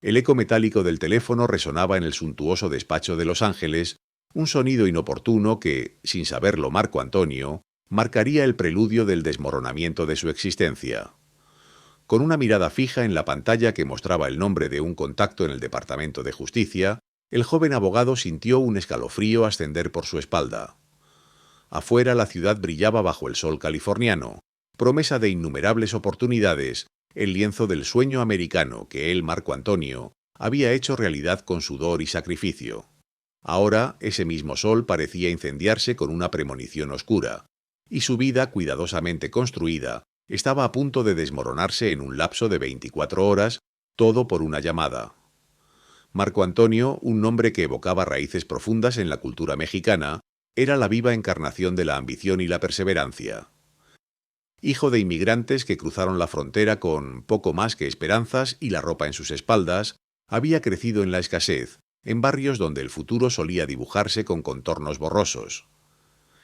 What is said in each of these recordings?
El eco metálico del teléfono resonaba en el suntuoso despacho de Los Ángeles, un sonido inoportuno que, sin saberlo Marco Antonio, marcaría el preludio del desmoronamiento de su existencia. Con una mirada fija en la pantalla que mostraba el nombre de un contacto en el Departamento de Justicia, el joven abogado sintió un escalofrío ascender por su espalda. Afuera la ciudad brillaba bajo el sol californiano, promesa de innumerables oportunidades, el lienzo del sueño americano que él, Marco Antonio, había hecho realidad con sudor y sacrificio. Ahora ese mismo sol parecía incendiarse con una premonición oscura, y su vida cuidadosamente construida estaba a punto de desmoronarse en un lapso de 24 horas, todo por una llamada. Marco Antonio, un nombre que evocaba raíces profundas en la cultura mexicana, era la viva encarnación de la ambición y la perseverancia. Hijo de inmigrantes que cruzaron la frontera con poco más que esperanzas y la ropa en sus espaldas, había crecido en la escasez, en barrios donde el futuro solía dibujarse con contornos borrosos.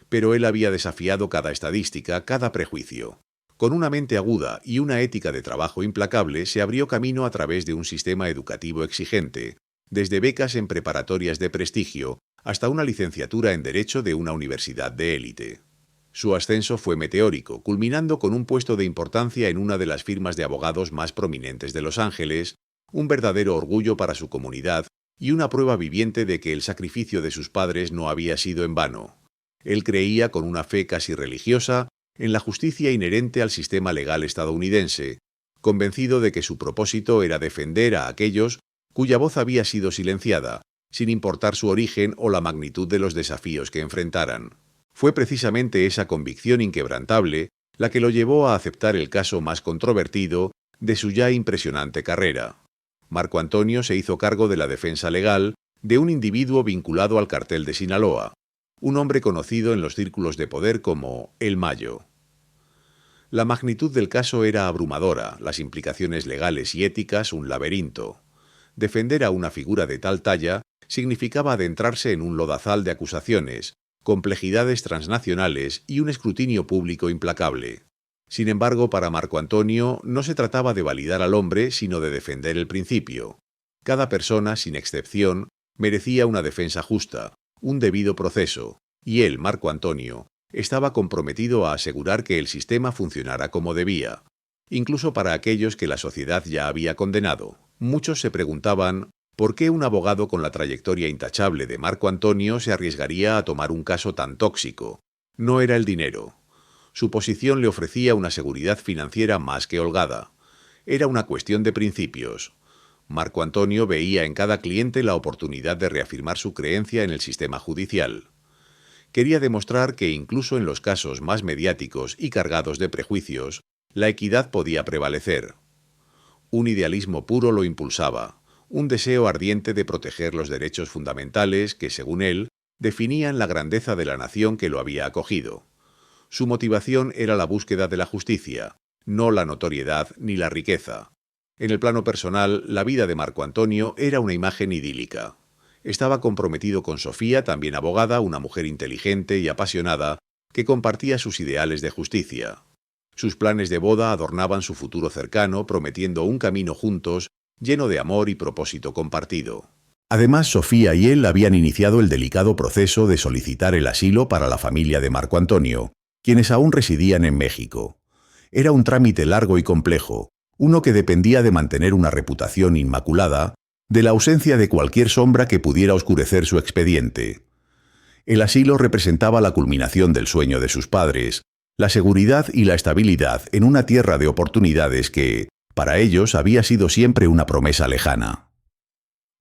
Pero él había desafiado cada estadística, cada prejuicio. Con una mente aguda y una ética de trabajo implacable, se abrió camino a través de un sistema educativo exigente, desde becas en preparatorias de prestigio hasta una licenciatura en Derecho de una universidad de élite. Su ascenso fue meteórico, culminando con un puesto de importancia en una de las firmas de abogados más prominentes de Los Ángeles, un verdadero orgullo para su comunidad y una prueba viviente de que el sacrificio de sus padres no había sido en vano. Él creía, con una fe casi religiosa, en la justicia inherente al sistema legal estadounidense, convencido de que su propósito era defender a aquellos cuya voz había sido silenciada, sin importar su origen o la magnitud de los desafíos que enfrentaran. Fue precisamente esa convicción inquebrantable la que lo llevó a aceptar el caso más controvertido de su ya impresionante carrera. Marco Antonio se hizo cargo de la defensa legal de un individuo vinculado al cartel de Sinaloa, un hombre conocido en los círculos de poder como El Mayo. La magnitud del caso era abrumadora, las implicaciones legales y éticas un laberinto. Defender a una figura de tal talla significaba adentrarse en un lodazal de acusaciones, complejidades transnacionales y un escrutinio público implacable. Sin embargo, para Marco Antonio no se trataba de validar al hombre, sino de defender el principio. Cada persona, sin excepción, merecía una defensa justa, un debido proceso, y él, Marco Antonio, estaba comprometido a asegurar que el sistema funcionara como debía. Incluso para aquellos que la sociedad ya había condenado. Muchos se preguntaban ¿por qué un abogado con la trayectoria intachable de Marco Antonio se arriesgaría a tomar un caso tan tóxico? No era el dinero. Su posición le ofrecía una seguridad financiera más que holgada. Era una cuestión de principios. Marco Antonio veía en cada cliente la oportunidad de reafirmar su creencia en el sistema judicial. Quería demostrar que incluso en los casos más mediáticos y cargados de prejuicios, la equidad podía prevalecer. Un idealismo puro lo impulsaba, un deseo ardiente de proteger los derechos fundamentales que, según él, definían la grandeza de la nación que lo había acogido. Su motivación era la búsqueda de la justicia, no la notoriedad ni la riqueza. En el plano personal, la vida de Marco Antonio era una imagen idílica. Estaba comprometido con Sofía, también abogada, una mujer inteligente y apasionada, que compartía sus ideales de justicia. Sus planes de boda adornaban su futuro cercano, prometiendo un camino juntos, lleno de amor y propósito compartido. Además, Sofía y él habían iniciado el delicado proceso de solicitar el asilo para la familia de Marco Antonio, quienes aún residían en México. Era un trámite largo y complejo, uno que dependía de mantener una reputación inmaculada, de la ausencia de cualquier sombra que pudiera oscurecer su expediente. El asilo representaba la culminación del sueño de sus padres, la seguridad y la estabilidad en una tierra de oportunidades que, para ellos, había sido siempre una promesa lejana.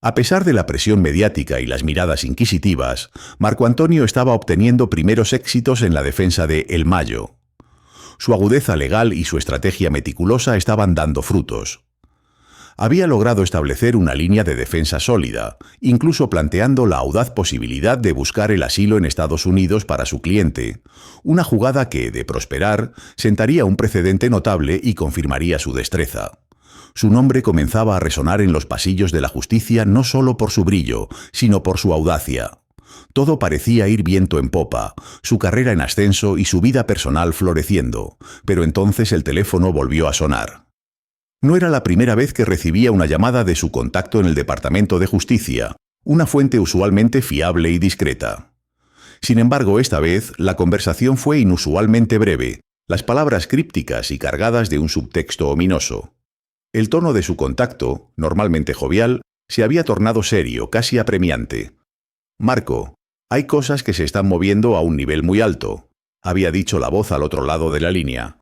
A pesar de la presión mediática y las miradas inquisitivas, Marco Antonio estaba obteniendo primeros éxitos en la defensa de El Mayo. Su agudeza legal y su estrategia meticulosa estaban dando frutos. Había logrado establecer una línea de defensa sólida, incluso planteando la audaz posibilidad de buscar el asilo en Estados Unidos para su cliente, una jugada que, de prosperar, sentaría un precedente notable y confirmaría su destreza. Su nombre comenzaba a resonar en los pasillos de la justicia no solo por su brillo, sino por su audacia. Todo parecía ir viento en popa, su carrera en ascenso y su vida personal floreciendo, pero entonces el teléfono volvió a sonar. No era la primera vez que recibía una llamada de su contacto en el Departamento de Justicia, una fuente usualmente fiable y discreta. Sin embargo, esta vez, la conversación fue inusualmente breve, las palabras crípticas y cargadas de un subtexto ominoso. El tono de su contacto, normalmente jovial, se había tornado serio, casi apremiante. «Marco, hay cosas que se están moviendo a un nivel muy alto», había dicho la voz al otro lado de la línea.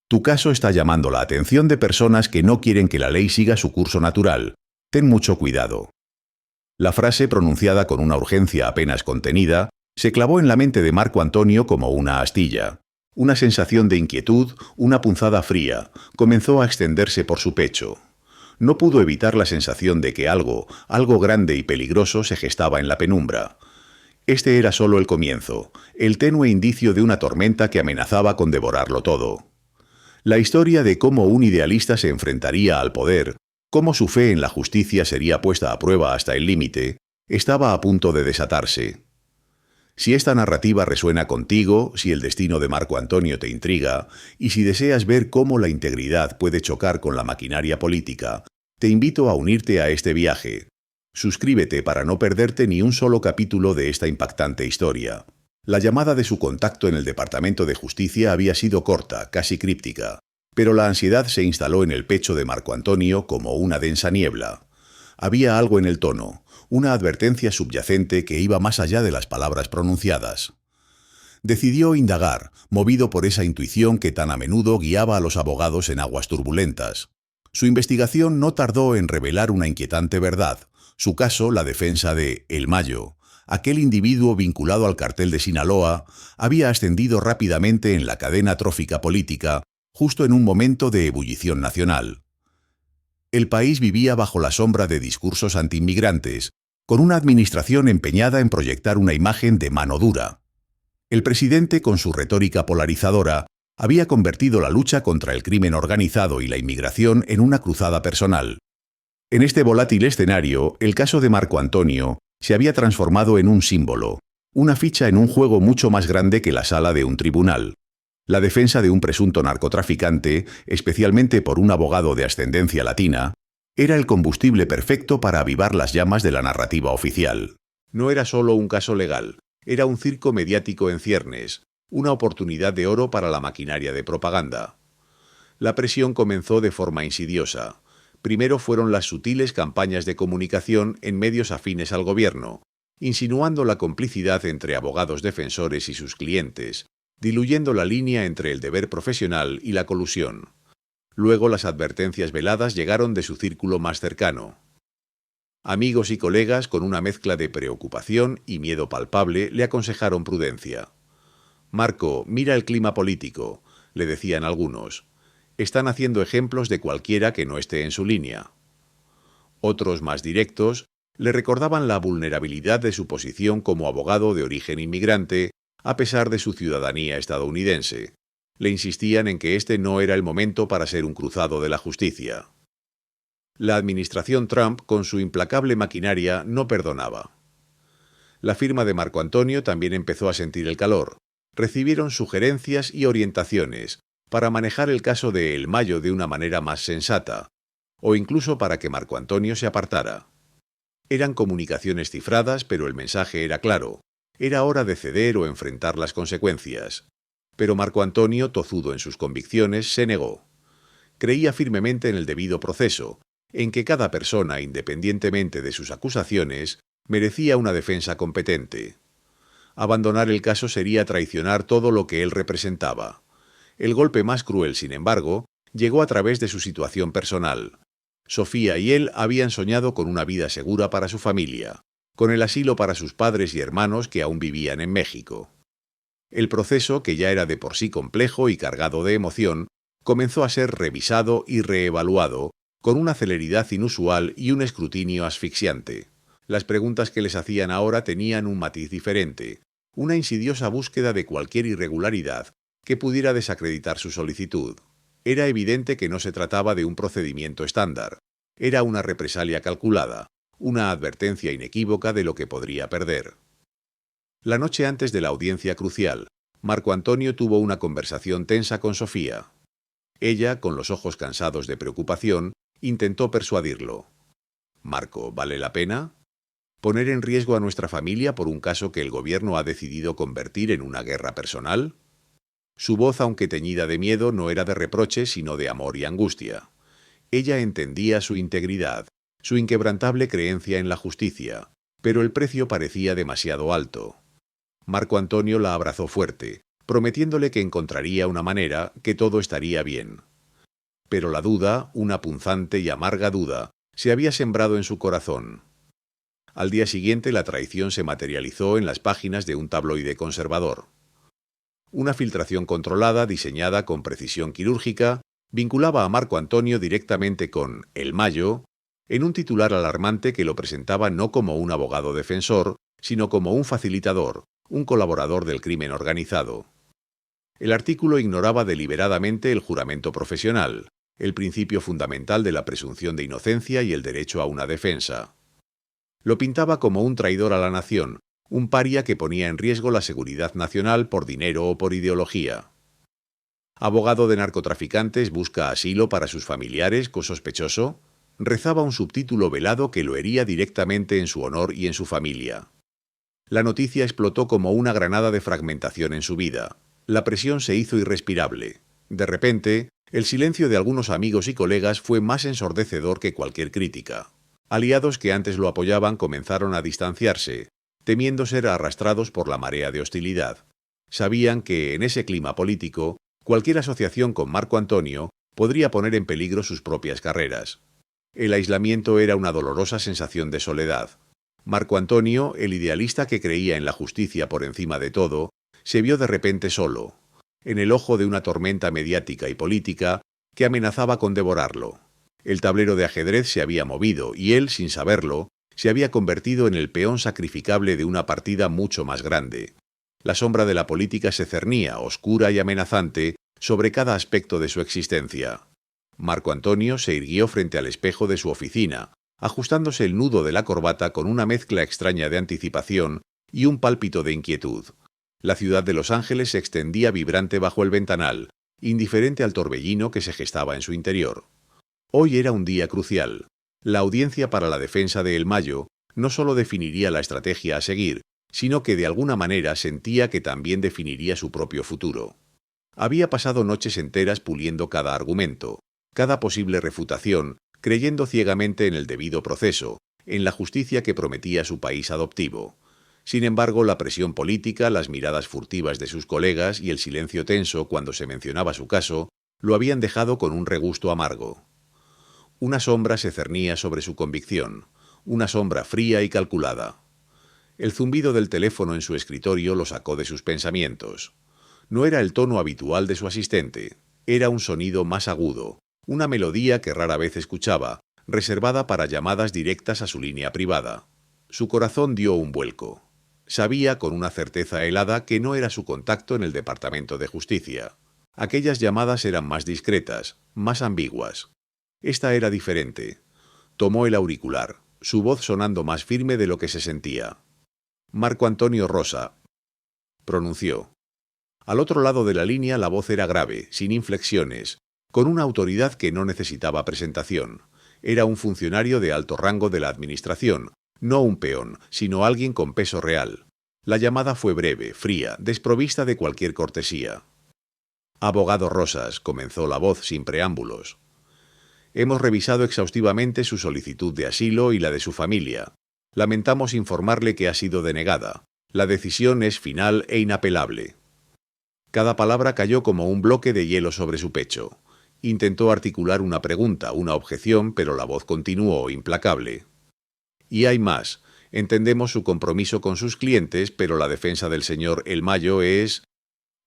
«Tu caso está llamando la atención de personas que no quieren que la ley siga su curso natural. Ten mucho cuidado». La frase, pronunciada con una urgencia apenas contenida, se clavó en la mente de Marco Antonio como una astilla. Una sensación de inquietud, una punzada fría, comenzó a extenderse por su pecho. No pudo evitar la sensación de que algo grande y peligroso se gestaba en la penumbra. Este era solo el comienzo, el tenue indicio de una tormenta que amenazaba con devorarlo todo. La historia de cómo un idealista se enfrentaría al poder, cómo su fe en la justicia sería puesta a prueba hasta el límite, estaba a punto de desatarse. Si esta narrativa resuena contigo, si el destino de Marco Antonio te intriga, y si deseas ver cómo la integridad puede chocar con la maquinaria política, te invito a unirte a este viaje. Suscríbete para no perderte ni un solo capítulo de esta impactante historia. La llamada de su contacto en el Departamento de Justicia había sido corta, casi críptica, pero la ansiedad se instaló en el pecho de Marco Antonio como una densa niebla. Había algo en el tono, una advertencia subyacente que iba más allá de las palabras pronunciadas. Decidió indagar, movido por esa intuición que tan a menudo guiaba a los abogados en aguas turbulentas. Su investigación no tardó en revelar una inquietante verdad. Su caso, la defensa de El Mayo, aquel individuo vinculado al cartel de Sinaloa, había ascendido rápidamente en la cadena trófica política, justo en un momento de ebullición nacional. El país vivía bajo la sombra de discursos antiinmigrantes, con una administración empeñada en proyectar una imagen de mano dura. El presidente, con su retórica polarizadora, había convertido la lucha contra el crimen organizado y la inmigración en una cruzada personal. En este volátil escenario, el caso de Marco Antonio se había transformado en un símbolo, una ficha en un juego mucho más grande que la sala de un tribunal. La defensa de un presunto narcotraficante, especialmente por un abogado de ascendencia latina, era el combustible perfecto para avivar las llamas de la narrativa oficial. No era solo un caso legal, era un circo mediático en ciernes, una oportunidad de oro para la maquinaria de propaganda. La presión comenzó de forma insidiosa. Primero fueron las sutiles campañas de comunicación en medios afines al gobierno, insinuando la complicidad entre abogados defensores y sus clientes, diluyendo la línea entre el deber profesional y la colusión. Luego las advertencias veladas llegaron de su círculo más cercano. Amigos y colegas con una mezcla de preocupación y miedo palpable le aconsejaron prudencia. «Marco, mira el clima político», le decían algunos. «Están haciendo ejemplos de cualquiera que no esté en su línea». Otros más directos le recordaban la vulnerabilidad de su posición como abogado de origen inmigrante, a pesar de su ciudadanía estadounidense. Le insistían en que este no era el momento para ser un cruzado de la justicia. La administración Trump, con su implacable maquinaria, no perdonaba. La firma de Marco Antonio también empezó a sentir el calor. Recibieron sugerencias y orientaciones para manejar el caso de El Mayo de una manera más sensata, o incluso para que Marco Antonio se apartara. Eran comunicaciones cifradas, pero el mensaje era claro. Era hora de ceder o enfrentar las consecuencias. Pero Marco Antonio, tozudo en sus convicciones, se negó. Creía firmemente en el debido proceso, en que cada persona, independientemente de sus acusaciones, merecía una defensa competente. Abandonar el caso sería traicionar todo lo que él representaba. El golpe más cruel, sin embargo, llegó a través de su situación personal. Sofía y él habían soñado con una vida segura para su familia, con el asilo para sus padres y hermanos que aún vivían en México. El proceso, que ya era de por sí complejo y cargado de emoción, comenzó a ser revisado y reevaluado, con una celeridad inusual y un escrutinio asfixiante. Las preguntas que les hacían ahora tenían un matiz diferente, una insidiosa búsqueda de cualquier irregularidad que pudiera desacreditar su solicitud. Era evidente que no se trataba de un procedimiento estándar. Era una represalia calculada, una advertencia inequívoca de lo que podría perder. La noche antes de la audiencia crucial, Marco Antonio tuvo una conversación tensa con Sofía. Ella, con los ojos cansados de preocupación, Intentó persuadirlo. «Marco, ¿vale la pena? ¿Poner en riesgo a nuestra familia por un caso que el gobierno ha decidido convertir en una guerra personal?» Su voz, aunque teñida de miedo, no era de reproche, sino de amor y angustia. Ella entendía su integridad, su inquebrantable creencia en la justicia, pero el precio parecía demasiado alto. Marco Antonio la abrazó fuerte, prometiéndole que encontraría una manera, que todo estaría bien. Pero la duda, una punzante y amarga duda, se había sembrado en su corazón. Al día siguiente la traición se materializó en las páginas de un tabloide conservador. Una filtración controlada, diseñada con precisión quirúrgica, vinculaba a Marco Antonio directamente con El Mayo, en un titular alarmante que lo presentaba no como un abogado defensor, sino como un facilitador, un colaborador del crimen organizado. El artículo ignoraba deliberadamente el juramento profesional, el principio fundamental de la presunción de inocencia y el derecho a una defensa. Lo pintaba como un traidor a la nación, un paria que ponía en riesgo la seguridad nacional por dinero o por ideología. Abogado de narcotraficantes busca asilo para sus familiares, sospechoso, rezaba un subtítulo velado que lo hería directamente en su honor y en su familia. La noticia explotó como una granada de fragmentación en su vida. La presión se hizo irrespirable. De repente, el silencio de algunos amigos y colegas fue más ensordecedor que cualquier crítica. Aliados que antes lo apoyaban comenzaron a distanciarse, temiendo ser arrastrados por la marea de hostilidad. Sabían que, en ese clima político, cualquier asociación con Marco Antonio podría poner en peligro sus propias carreras. El aislamiento era una dolorosa sensación de soledad. Marco Antonio, el idealista que creía en la justicia por encima de todo, se vio de repente solo, en el ojo de una tormenta mediática y política que amenazaba con devorarlo. El tablero de ajedrez se había movido y él, sin saberlo, se había convertido en el peón sacrificable de una partida mucho más grande. La sombra de la política se cernía, oscura y amenazante, sobre cada aspecto de su existencia. Marco Antonio se irguió frente al espejo de su oficina, ajustándose el nudo de la corbata con una mezcla extraña de anticipación y un pálpito de inquietud. La ciudad de Los Ángeles se extendía vibrante bajo el ventanal, indiferente al torbellino que se gestaba en su interior. Hoy era un día crucial. La audiencia para la defensa de El Mayo no solo definiría la estrategia a seguir, sino que de alguna manera sentía que también definiría su propio futuro. Había pasado noches enteras puliendo cada argumento, cada posible refutación, creyendo ciegamente en el debido proceso, en la justicia que prometía su país adoptivo. Sin embargo, la presión política, las miradas furtivas de sus colegas y el silencio tenso cuando se mencionaba su caso, lo habían dejado con un regusto amargo. Una sombra se cernía sobre su convicción, una sombra fría y calculada. El zumbido del teléfono en su escritorio lo sacó de sus pensamientos. No era el tono habitual de su asistente, era un sonido más agudo, una melodía que rara vez escuchaba, reservada para llamadas directas a su línea privada. Su corazón dio un vuelco. Sabía con una certeza helada que no era su contacto en el Departamento de Justicia. Aquellas llamadas eran más discretas, más ambiguas. Esta era diferente. Tomó el auricular, su voz sonando más firme de lo que se sentía. «Marco Antonio Rosa», pronunció. Al otro lado de la línea la voz era grave, sin inflexiones, con una autoridad que no necesitaba presentación. Era un funcionario de alto rango de la administración, no un peón, sino alguien con peso real. La llamada fue breve, fría, desprovista de cualquier cortesía. «Abogado Rosas», comenzó la voz sin preámbulos. «Hemos revisado exhaustivamente su solicitud de asilo y la de su familia. Lamentamos informarle que ha sido denegada. La decisión es final e inapelable». Cada palabra cayó como un bloque de hielo sobre su pecho. Intentó articular una pregunta, una objeción, pero la voz continuó, implacable. «Y hay más. Entendemos su compromiso con sus clientes, pero la defensa del señor El Mayo es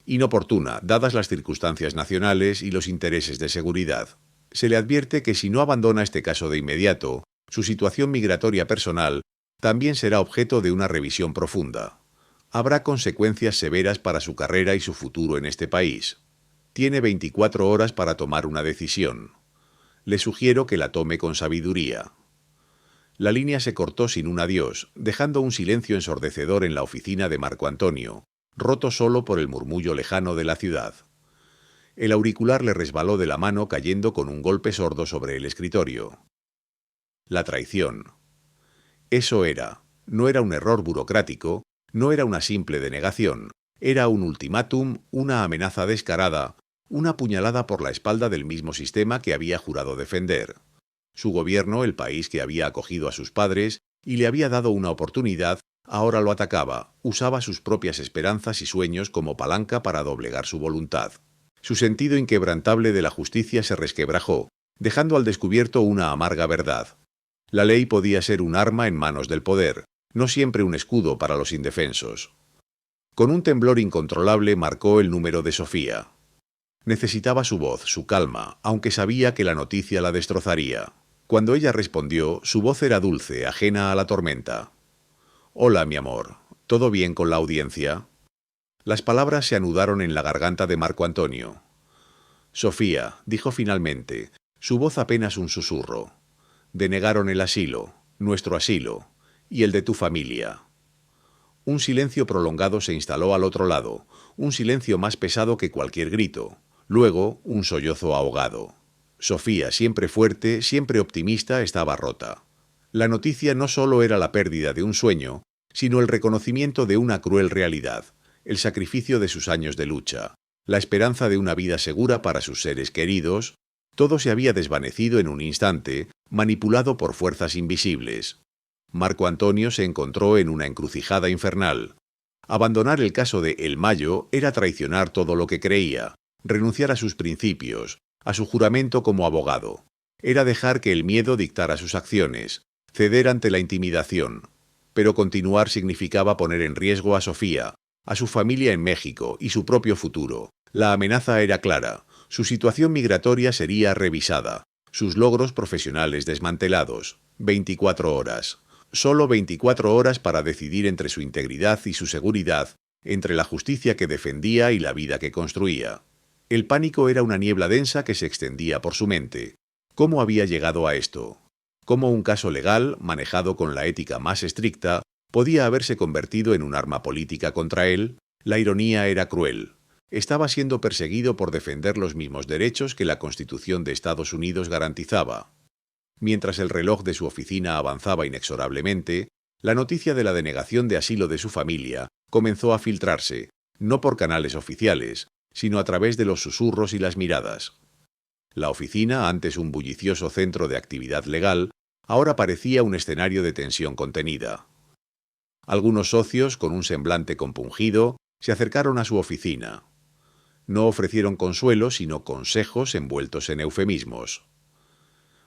inoportuna, dadas las circunstancias nacionales y los intereses de seguridad. Se le advierte que si no abandona este caso de inmediato, su situación migratoria personal también será objeto de una revisión profunda. Habrá consecuencias severas para su carrera y su futuro en este país. Tiene 24 horas para tomar una decisión. Le sugiero que la tome con sabiduría». La línea se cortó sin un adiós, dejando un silencio ensordecedor en la oficina de Marco Antonio, roto solo por el murmullo lejano de la ciudad. El auricular le resbaló de la mano cayendo con un golpe sordo sobre el escritorio. La traición. Eso era. No era un error burocrático, no era una simple denegación. Era un ultimátum, una amenaza descarada, una puñalada por la espalda del mismo sistema que había jurado defender. Su gobierno, el país que había acogido a sus padres y le había dado una oportunidad, ahora lo atacaba, usaba sus propias esperanzas y sueños como palanca para doblegar su voluntad. Su sentido inquebrantable de la justicia se resquebrajó, dejando al descubierto una amarga verdad. La ley podía ser un arma en manos del poder, no siempre un escudo para los indefensos. Con un temblor incontrolable marcó el número de Sofía. Necesitaba su voz, su calma, aunque sabía que la noticia la destrozaría. Cuando ella respondió, su voz era dulce, ajena a la tormenta. «Hola, mi amor. ¿Todo bien con la audiencia?» Las palabras se anudaron en la garganta de Marco Antonio. «Sofía», dijo finalmente, su voz apenas un susurro. «Denegaron el asilo, nuestro asilo, y el de tu familia». Un silencio prolongado se instaló al otro lado, un silencio más pesado que cualquier grito. Luego, un sollozo ahogado. Sofía, siempre fuerte, siempre optimista, estaba rota. La noticia no solo era la pérdida de un sueño, sino el reconocimiento de una cruel realidad, el sacrificio de sus años de lucha, la esperanza de una vida segura para sus seres queridos. Todo se había desvanecido en un instante, manipulado por fuerzas invisibles. Marco Antonio se encontró en una encrucijada infernal. Abandonar el caso de El Mayo era traicionar todo lo que creía, renunciar a sus principios, a su juramento como abogado. Era dejar que el miedo dictara sus acciones, ceder ante la intimidación. Pero continuar significaba poner en riesgo a Sofía, a su familia en México y su propio futuro. La amenaza era clara, su situación migratoria sería revisada, sus logros profesionales desmantelados. 24 horas. Solo 24 horas para decidir entre su integridad y su seguridad, entre la justicia que defendía y la vida que construía. El pánico era una niebla densa que se extendía por su mente. ¿Cómo había llegado a esto? ¿Cómo un caso legal, manejado con la ética más estricta, podía haberse convertido en un arma política contra él? La ironía era cruel. Estaba siendo perseguido por defender los mismos derechos que la Constitución de Estados Unidos garantizaba. Mientras el reloj de su oficina avanzaba inexorablemente, la noticia de la denegación de asilo de su familia comenzó a filtrarse, no por canales oficiales, sino a través de los susurros y las miradas. La oficina, antes un bullicioso centro de actividad legal, ahora parecía un escenario de tensión contenida. Algunos socios, con un semblante compungido, se acercaron a su oficina. No ofrecieron consuelo, sino consejos envueltos en eufemismos.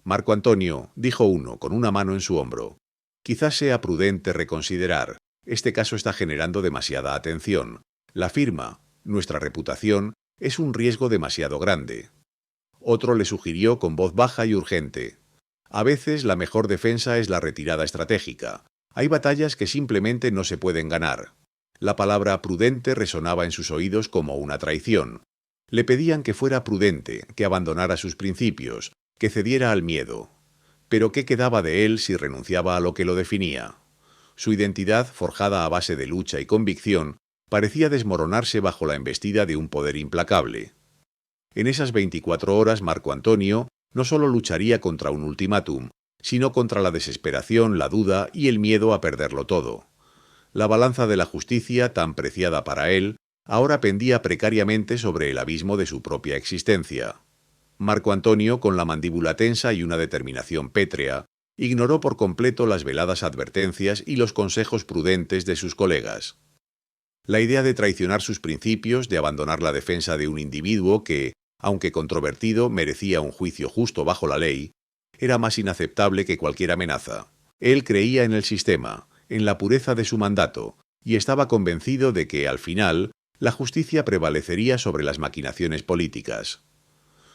«Marco Antonio», dijo uno, con una mano en su hombro, «quizás sea prudente reconsiderar. Este caso está generando demasiada atención. La firma, nuestra reputación, es un riesgo demasiado grande». Otro le sugirió con voz baja y urgente: «A veces la mejor defensa es la retirada estratégica. Hay batallas que simplemente no se pueden ganar». La palabra prudente resonaba en sus oídos como una traición. Le pedían que fuera prudente, que abandonara sus principios, que cediera al miedo. Pero ¿qué quedaba de él si renunciaba a lo que lo definía? Su identidad, forjada a base de lucha y convicción, parecía desmoronarse bajo la embestida de un poder implacable. En esas 24 horas Marco Antonio no solo lucharía contra un ultimátum, sino contra la desesperación, la duda y el miedo a perderlo todo. La balanza de la justicia, tan preciada para él, ahora pendía precariamente sobre el abismo de su propia existencia. Marco Antonio, con la mandíbula tensa y una determinación pétrea, ignoró por completo las veladas advertencias y los consejos prudentes de sus colegas. La idea de traicionar sus principios, de abandonar la defensa de un individuo que, aunque controvertido, merecía un juicio justo bajo la ley, era más inaceptable que cualquier amenaza. Él creía en el sistema, en la pureza de su mandato, y estaba convencido de que, al final, la justicia prevalecería sobre las maquinaciones políticas.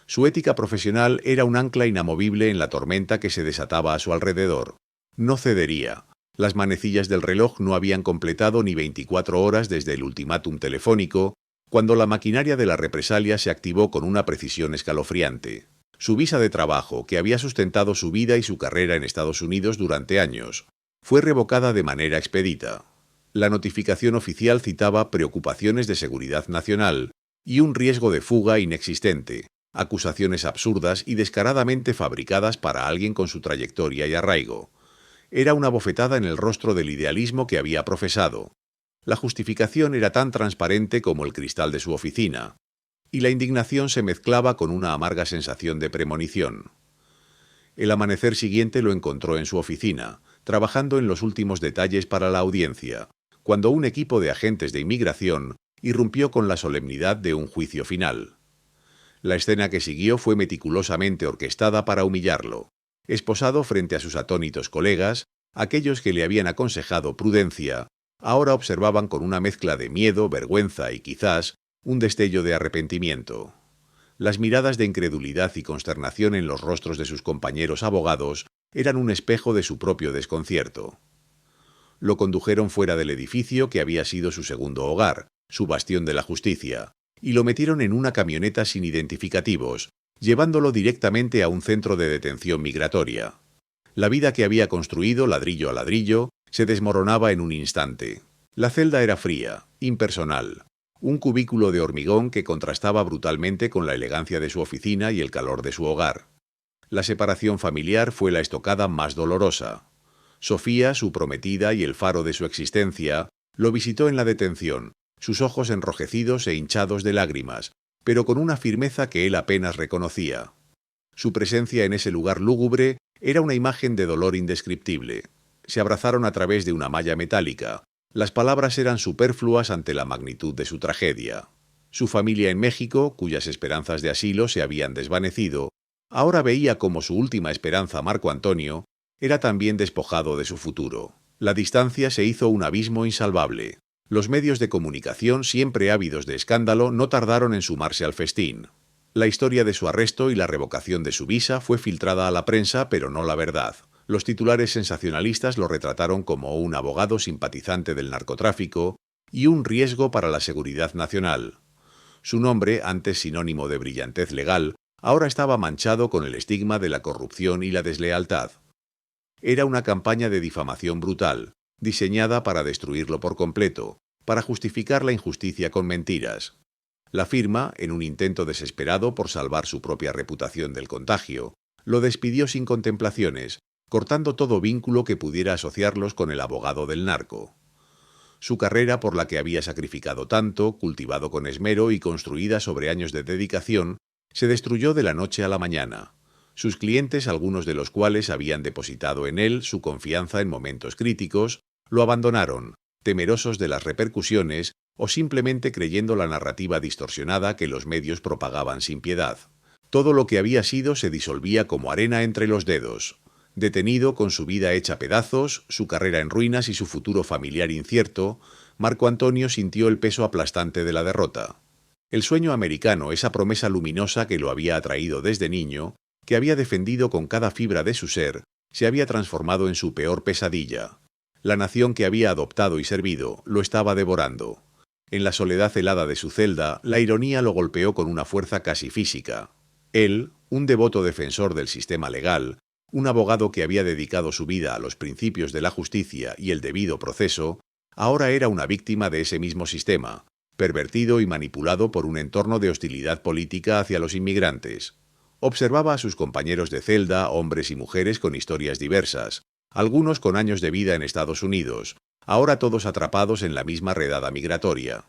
Su ética profesional era un ancla inamovible en la tormenta que se desataba a su alrededor. No cedería. Las manecillas del reloj no habían completado ni 24 horas desde el ultimátum telefónico, cuando la maquinaria de la represalia se activó con una precisión escalofriante. Su visa de trabajo, que había sustentado su vida y su carrera en Estados Unidos durante años, fue revocada de manera expedita. La notificación oficial citaba preocupaciones de seguridad nacional, y un riesgo de fuga inexistente, acusaciones absurdas y descaradamente fabricadas para alguien con su trayectoria y arraigo. Era una bofetada en el rostro del idealismo que había profesado. La justificación era tan transparente como el cristal de su oficina, y la indignación se mezclaba con una amarga sensación de premonición. El amanecer siguiente lo encontró en su oficina, trabajando en los últimos detalles para la audiencia, cuando un equipo de agentes de inmigración irrumpió con la solemnidad de un juicio final. La escena que siguió fue meticulosamente orquestada para humillarlo. Esposado frente a sus atónitos colegas, aquellos que le habían aconsejado prudencia, ahora observaban con una mezcla de miedo, vergüenza y quizás un destello de arrepentimiento. Las miradas de incredulidad y consternación en los rostros de sus compañeros abogados eran un espejo de su propio desconcierto. Lo condujeron fuera del edificio que había sido su segundo hogar, su bastión de la justicia, y lo metieron en una camioneta sin identificativos, llevándolo directamente a un centro de detención migratoria. La vida que había construido ladrillo a ladrillo se desmoronaba en un instante. La celda era fría, impersonal, un cubículo de hormigón que contrastaba brutalmente con la elegancia de su oficina y el calor de su hogar. La separación familiar fue la estocada más dolorosa. Sofía, su prometida y el faro de su existencia, lo visitó en la detención, sus ojos enrojecidos e hinchados de lágrimas, pero con una firmeza que él apenas reconocía. Su presencia en ese lugar lúgubre era una imagen de dolor indescriptible. Se abrazaron a través de una malla metálica. Las palabras eran superfluas ante la magnitud de su tragedia. Su familia en México, cuyas esperanzas de asilo se habían desvanecido, ahora veía como su última esperanza, Marco Antonio, era también despojado de su futuro. La distancia se hizo un abismo insalvable. Los medios de comunicación, siempre ávidos de escándalo, no tardaron en sumarse al festín. La historia de su arresto y la revocación de su visa fue filtrada a la prensa, pero no la verdad. Los titulares sensacionalistas lo retrataron como un abogado simpatizante del narcotráfico y un riesgo para la seguridad nacional. Su nombre, antes sinónimo de brillantez legal, ahora estaba manchado con el estigma de la corrupción y la deslealtad. Era una campaña de difamación brutal, diseñada para destruirlo por completo, para justificar la injusticia con mentiras. La firma, en un intento desesperado por salvar su propia reputación del contagio, lo despidió sin contemplaciones, cortando todo vínculo que pudiera asociarlos con el abogado del narco. Su carrera, por la que había sacrificado tanto, cultivado con esmero y construida sobre años de dedicación, se destruyó de la noche a la mañana. Sus clientes, algunos de los cuales habían depositado en él su confianza en momentos críticos, lo abandonaron, temerosos de las repercusiones o simplemente creyendo la narrativa distorsionada que los medios propagaban sin piedad. Todo lo que había sido se disolvía como arena entre los dedos. Detenido, con su vida hecha pedazos, su carrera en ruinas y su futuro familiar incierto, Marco Antonio sintió el peso aplastante de la derrota. El sueño americano, esa promesa luminosa que lo había atraído desde niño, que había defendido con cada fibra de su ser, se había transformado en su peor pesadilla. La nación que había adoptado y servido lo estaba devorando. En la soledad helada de su celda, la ironía lo golpeó con una fuerza casi física. Él, un devoto defensor del sistema legal, un abogado que había dedicado su vida a los principios de la justicia y el debido proceso, ahora era una víctima de ese mismo sistema, pervertido y manipulado por un entorno de hostilidad política hacia los inmigrantes. Observaba a sus compañeros de celda, hombres y mujeres con historias diversas, algunos con años de vida en Estados Unidos, ahora todos atrapados en la misma redada migratoria.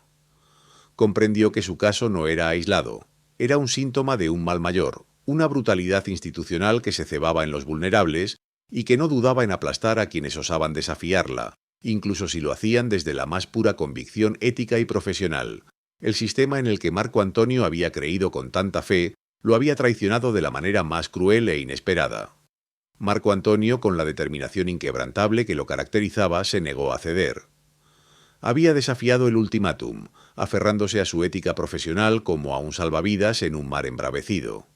Comprendió que su caso no era aislado, era un síntoma de un mal mayor, una brutalidad institucional que se cebaba en los vulnerables y que no dudaba en aplastar a quienes osaban desafiarla, incluso si lo hacían desde la más pura convicción ética y profesional. El sistema en el que Marco Antonio había creído con tanta fe lo había traicionado de la manera más cruel e inesperada. Marco Antonio, con la determinación inquebrantable que lo caracterizaba, se negó a ceder. Había desafiado el ultimátum, aferrándose a su ética profesional como a un salvavidas en un mar embravecido.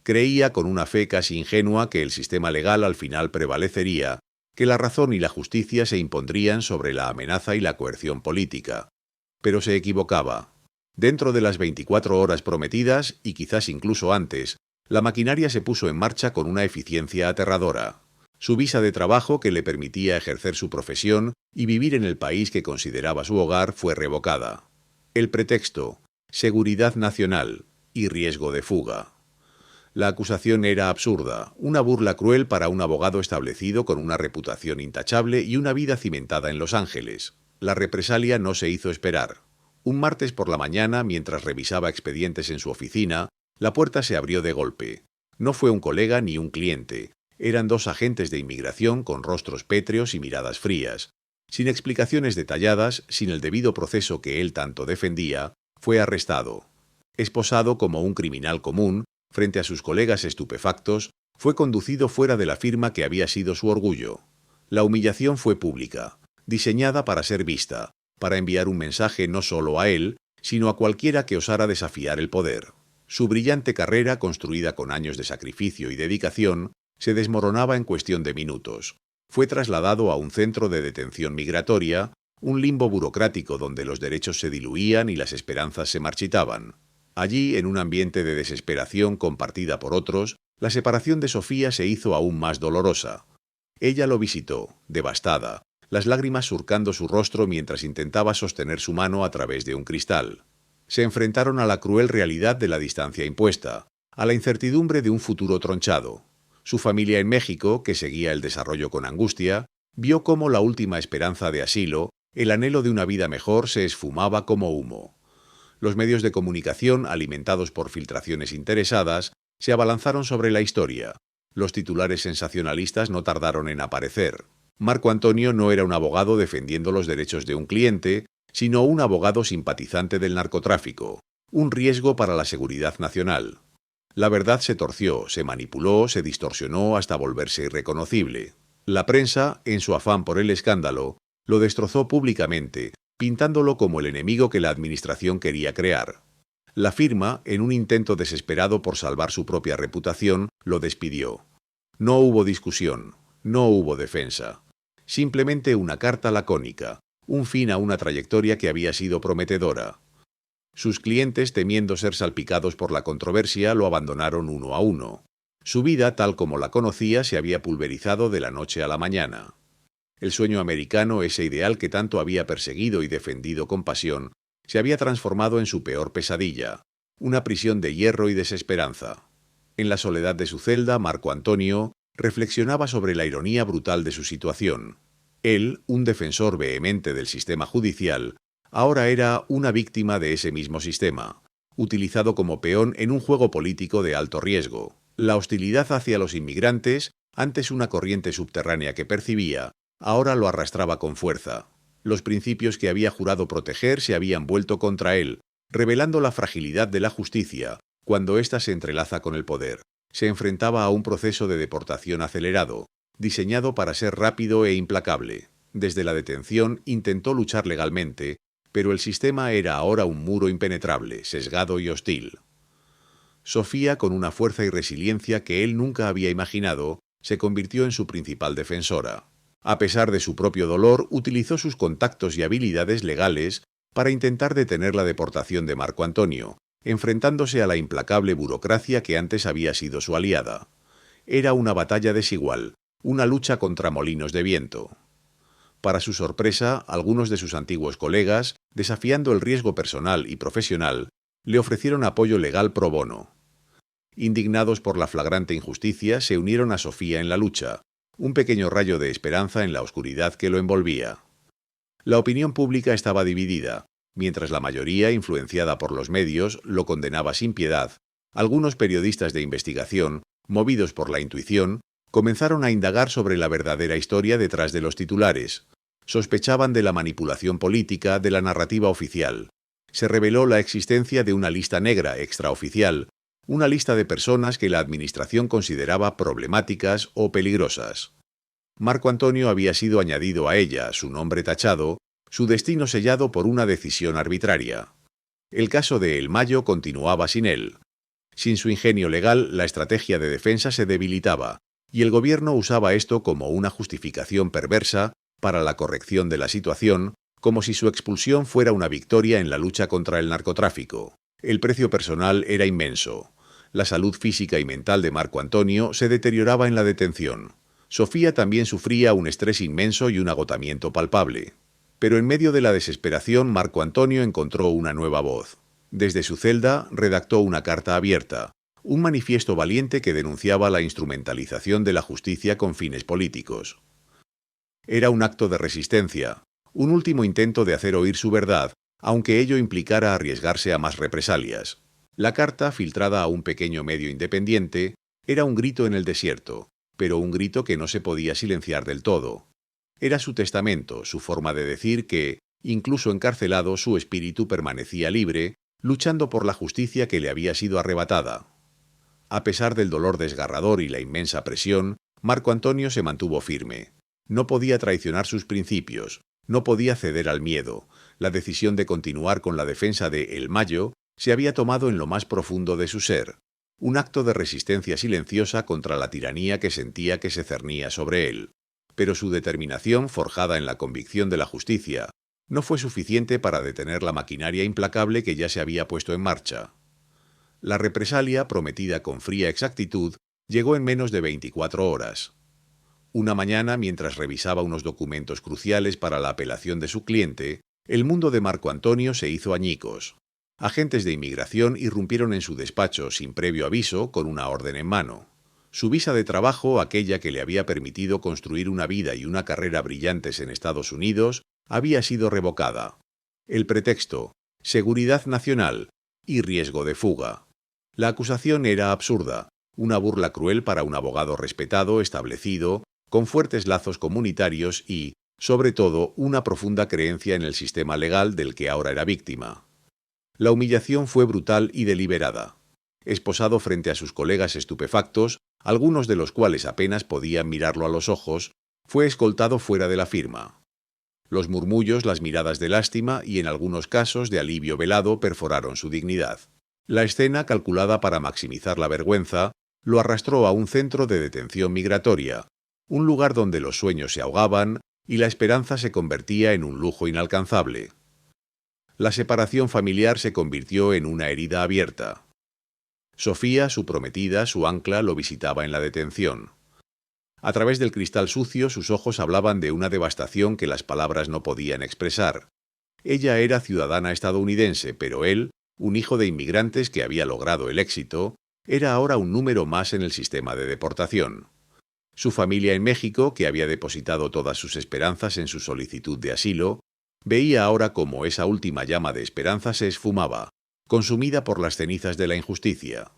Creía con una fe casi ingenua que el sistema legal al final prevalecería, que la razón y la justicia se impondrían sobre la amenaza y la coerción política. Pero se equivocaba. Dentro de las 24 horas prometidas, y quizás incluso antes, la maquinaria se puso en marcha con una eficiencia aterradora. Su visa de trabajo, que le permitía ejercer su profesión y vivir en el país que consideraba su hogar, fue revocada. El pretexto, seguridad nacional y riesgo de fuga. La acusación era absurda, una burla cruel para un abogado establecido con una reputación intachable y una vida cimentada en Los Ángeles. La represalia no se hizo esperar. Un martes por la mañana, mientras revisaba expedientes en su oficina, la puerta se abrió de golpe. No fue un colega ni un cliente. Eran dos agentes de inmigración con rostros pétreos y miradas frías. Sin explicaciones detalladas, sin el debido proceso que él tanto defendía, fue arrestado. Esposado como un criminal común, frente a sus colegas estupefactos, fue conducido fuera de la firma que había sido su orgullo. La humillación fue pública, diseñada para ser vista, para enviar un mensaje no solo a él, sino a cualquiera que osara desafiar el poder. Su brillante carrera, construida con años de sacrificio y dedicación, se desmoronaba en cuestión de minutos. Fue trasladado a un centro de detención migratoria, un limbo burocrático donde los derechos se diluían y las esperanzas se marchitaban. Allí, en un ambiente de desesperación compartida por otros, la separación de Sofía se hizo aún más dolorosa. Ella lo visitó, devastada, las lágrimas surcando su rostro mientras intentaba sostener su mano a través de un cristal. Se enfrentaron a la cruel realidad de la distancia impuesta, a la incertidumbre de un futuro tronchado. Su familia en México, que seguía el desarrollo con angustia, vio cómo la última esperanza de asilo, el anhelo de una vida mejor, se esfumaba como humo. Los medios de comunicación, alimentados por filtraciones interesadas, se abalanzaron sobre la historia. Los titulares sensacionalistas no tardaron en aparecer. Marco Antonio no era un abogado defendiendo los derechos de un cliente, sino un abogado simpatizante del narcotráfico, un riesgo para la seguridad nacional. La verdad se torció, se manipuló, se distorsionó hasta volverse irreconocible. La prensa, en su afán por el escándalo, lo destrozó públicamente, pintándolo como el enemigo que la administración quería crear. La firma, en un intento desesperado por salvar su propia reputación, lo despidió. No hubo discusión, no hubo defensa. Simplemente una carta lacónica, un fin a una trayectoria que había sido prometedora. Sus clientes, temiendo ser salpicados por la controversia, lo abandonaron uno a uno. Su vida, tal como la conocía, se había pulverizado de la noche a la mañana. El sueño americano, ese ideal que tanto había perseguido y defendido con pasión, se había transformado en su peor pesadilla, una prisión de hierro y desesperanza. En la soledad de su celda, Marco Antonio reflexionaba sobre la ironía brutal de su situación. Él, un defensor vehemente del sistema judicial, ahora era una víctima de ese mismo sistema, utilizado como peón en un juego político de alto riesgo. La hostilidad hacia los inmigrantes, antes una corriente subterránea que percibía, ahora lo arrastraba con fuerza. Los principios que había jurado proteger se habían vuelto contra él, revelando la fragilidad de la justicia cuando ésta se entrelaza con el poder. Se enfrentaba a un proceso de deportación acelerado, diseñado para ser rápido e implacable. Desde la detención intentó luchar legalmente, pero el sistema era ahora un muro impenetrable, sesgado y hostil. Sofía, con una fuerza y resiliencia que él nunca había imaginado, se convirtió en su principal defensora. A pesar de su propio dolor, utilizó sus contactos y habilidades legales para intentar detener la deportación de Marco Antonio, enfrentándose a la implacable burocracia que antes había sido su aliada. Era una batalla desigual, una lucha contra molinos de viento. Para su sorpresa, algunos de sus antiguos colegas, desafiando el riesgo personal y profesional, le ofrecieron apoyo legal pro bono. Indignados por la flagrante injusticia, se unieron a Sofía en la lucha, un pequeño rayo de esperanza en la oscuridad que lo envolvía. La opinión pública estaba dividida. Mientras la mayoría, influenciada por los medios, lo condenaba sin piedad, algunos periodistas de investigación, movidos por la intuición, comenzaron a indagar sobre la verdadera historia detrás de los titulares. Sospechaban de la manipulación política de la narrativa oficial. Se reveló la existencia de una lista negra extraoficial, una lista de personas que la administración consideraba problemáticas o peligrosas. Marco Antonio había sido añadido a ella, su nombre tachado, su destino sellado por una decisión arbitraria. El caso de El Mayo continuaba sin él. Sin su ingenio legal, la estrategia de defensa se debilitaba, y el gobierno usaba esto como una justificación perversa para la corrección de la situación, como si su expulsión fuera una victoria en la lucha contra el narcotráfico. El precio personal era inmenso. La salud física y mental de Marco Antonio se deterioraba en la detención. Sofía también sufría un estrés inmenso y un agotamiento palpable. Pero en medio de la desesperación, Marco Antonio encontró una nueva voz. Desde su celda redactó una carta abierta, un manifiesto valiente que denunciaba la instrumentalización de la justicia con fines políticos. Era un acto de resistencia, un último intento de hacer oír su verdad, aunque ello implicara arriesgarse a más represalias. La carta, filtrada a un pequeño medio independiente, era un grito en el desierto, pero un grito que no se podía silenciar del todo. Era su testamento, su forma de decir que, incluso encarcelado, su espíritu permanecía libre, luchando por la justicia que le había sido arrebatada. A pesar del dolor desgarrador y la inmensa presión, Marco Antonio se mantuvo firme. No podía traicionar sus principios, no podía ceder al miedo. La decisión de continuar con la defensa de El Mayo se había tomado en lo más profundo de su ser, un acto de resistencia silenciosa contra la tiranía que sentía que se cernía sobre él. Pero su determinación, forjada en la convicción de la justicia, no fue suficiente para detener la maquinaria implacable que ya se había puesto en marcha. La represalia, prometida con fría exactitud, llegó en menos de 24 horas. Una mañana, mientras revisaba unos documentos cruciales para la apelación de su cliente, el mundo de Marco Antonio se hizo añicos. Agentes de inmigración irrumpieron en su despacho sin previo aviso con una orden en mano. Su visa de trabajo, aquella que le había permitido construir una vida y una carrera brillantes en Estados Unidos, había sido revocada. El pretexto: seguridad nacional y riesgo de fuga. La acusación era absurda, una burla cruel para un abogado respetado, establecido, con fuertes lazos comunitarios y, sobre todo, una profunda creencia en el sistema legal del que ahora era víctima. La humillación fue brutal y deliberada. Esposado frente a sus colegas estupefactos, algunos de los cuales apenas podían mirarlo a los ojos, fue escoltado fuera de la firma. Los murmullos, las miradas de lástima y, en algunos casos, de alivio velado perforaron su dignidad. La escena, calculada para maximizar la vergüenza, lo arrastró a un centro de detención migratoria, un lugar donde los sueños se ahogaban y la esperanza se convertía en un lujo inalcanzable. La separación familiar se convirtió en una herida abierta. Sofía, su prometida, su ancla, lo visitaba en la detención. A través del cristal sucio, sus ojos hablaban de una devastación que las palabras no podían expresar. Ella era ciudadana estadounidense, pero él, un hijo de inmigrantes que había logrado el éxito, era ahora un número más en el sistema de deportación. Su familia en México, que había depositado todas sus esperanzas en su solicitud de asilo, veía ahora cómo esa última llama de esperanza se esfumaba, consumida por las cenizas de la injusticia.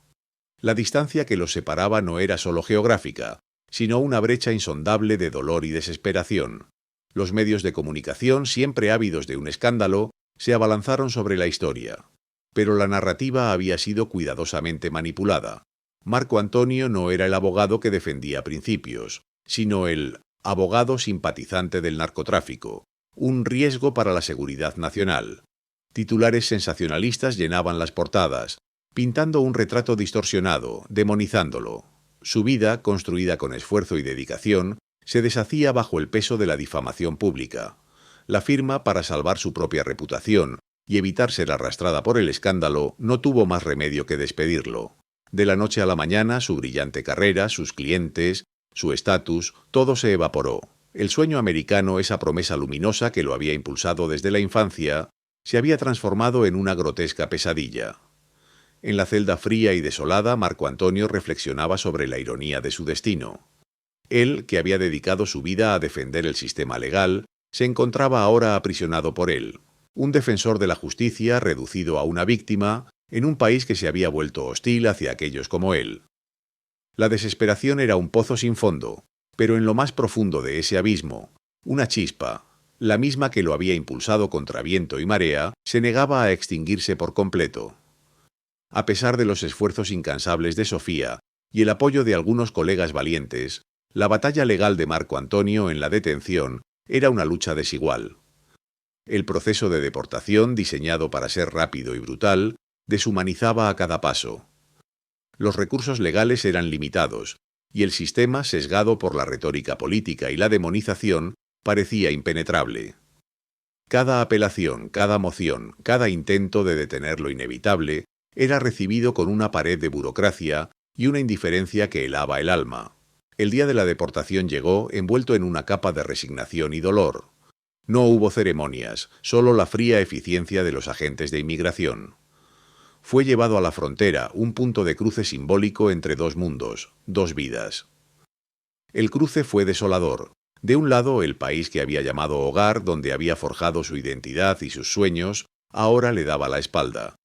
La distancia que los separaba no era solo geográfica, sino una brecha insondable de dolor y desesperación. Los medios de comunicación, siempre ávidos de un escándalo, se abalanzaron sobre la historia. Pero la narrativa había sido cuidadosamente manipulada. Marco Antonio no era el abogado que defendía principios, sino el abogado simpatizante del narcotráfico, un riesgo para la seguridad nacional. Titulares sensacionalistas llenaban las portadas, pintando un retrato distorsionado, demonizándolo. Su vida, construida con esfuerzo y dedicación, se deshacía bajo el peso de la difamación pública. La firma, para salvar su propia reputación y evitar ser arrastrada por el escándalo, no tuvo más remedio que despedirlo. De la noche a la mañana, su brillante carrera, sus clientes, su estatus, todo se evaporó. El sueño americano, esa promesa luminosa que lo había impulsado desde la infancia, se había transformado en una grotesca pesadilla. En la celda fría y desolada, Marco Antonio reflexionaba sobre la ironía de su destino. Él, que había dedicado su vida a defender el sistema legal, se encontraba ahora aprisionado por él, un defensor de la justicia reducido a una víctima en un país que se había vuelto hostil hacia aquellos como él. La desesperación era un pozo sin fondo, pero en lo más profundo de ese abismo, una chispa, la misma que lo había impulsado contra viento y marea, se negaba a extinguirse por completo. A pesar de los esfuerzos incansables de Sofía y el apoyo de algunos colegas valientes, la batalla legal de Marco Antonio en la detención era una lucha desigual. El proceso de deportación, diseñado para ser rápido y brutal, deshumanizaba a cada paso. Los recursos legales eran limitados, y el sistema, sesgado por la retórica política y la demonización, parecía impenetrable. Cada apelación, cada moción, cada intento de detener lo inevitable, era recibido con una pared de burocracia y una indiferencia que helaba el alma. El día de la deportación llegó envuelto en una capa de resignación y dolor. No hubo ceremonias, solo la fría eficiencia de los agentes de inmigración. fue llevado a la frontera, un punto de cruce simbólico entre dos mundos, dos vidas. El cruce fue desolador. De un lado, el país que había llamado hogar, donde había forjado su identidad y sus sueños, ahora le daba la espalda.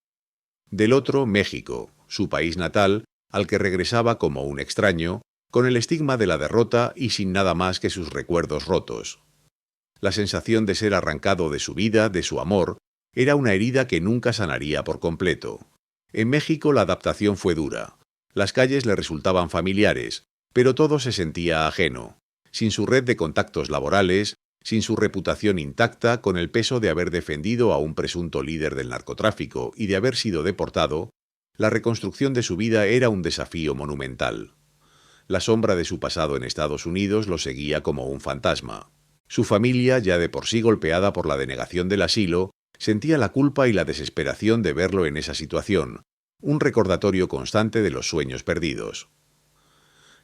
Del otro, México, su país natal, al que regresaba como un extraño, con el estigma de la derrota y sin nada más que sus recuerdos rotos. La sensación de ser arrancado de su vida, de su amor, era una herida que nunca sanaría por completo. En México la adaptación fue dura. Las calles le resultaban familiares, pero todo se sentía ajeno. Sin su red de contactos laborales, sin su reputación intacta, con el peso de haber defendido a un presunto líder del narcotráfico y de haber sido deportado, la reconstrucción de su vida era un desafío monumental. La sombra de su pasado en Estados Unidos lo seguía como un fantasma. Su familia, ya de por sí golpeada por la denegación del asilo, sentía la culpa y la desesperación de verlo en esa situación, un recordatorio constante de los sueños perdidos.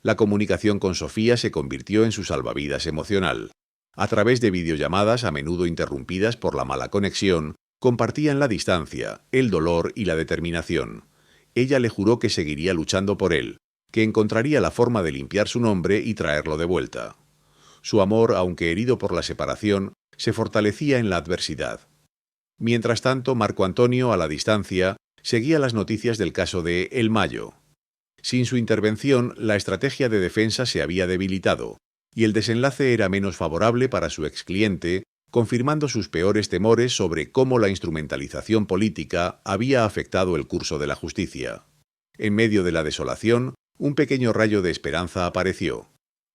La comunicación con Sofía se convirtió en su salvavidas emocional. A través de videollamadas a menudo interrumpidas por la mala conexión, compartían la distancia, el dolor y la determinación. Ella le juró que seguiría luchando por él, que encontraría la forma de limpiar su nombre y traerlo de vuelta. Su amor, aunque herido por la separación, se fortalecía en la adversidad. Mientras tanto, Marco Antonio, a la distancia, seguía las noticias del caso de El Mayo. Sin su intervención, la estrategia de defensa se había debilitado, y el desenlace era menos favorable para su excliente, confirmando sus peores temores sobre cómo la instrumentalización política había afectado el curso de la justicia. En medio de la desolación, un pequeño rayo de esperanza apareció.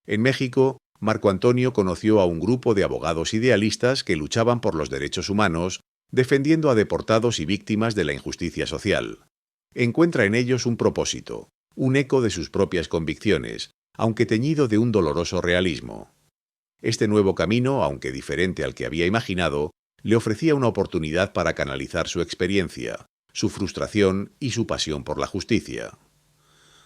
En México, Marco Antonio conoció a un grupo de abogados idealistas que luchaban por los derechos humanos, defendiendo a deportados y víctimas de la injusticia social. Encuentra en ellos un propósito, un eco de sus propias convicciones, aunque teñido de un doloroso realismo. Este nuevo camino, aunque diferente al que había imaginado, le ofrecía una oportunidad para canalizar su experiencia, su frustración y su pasión por la justicia.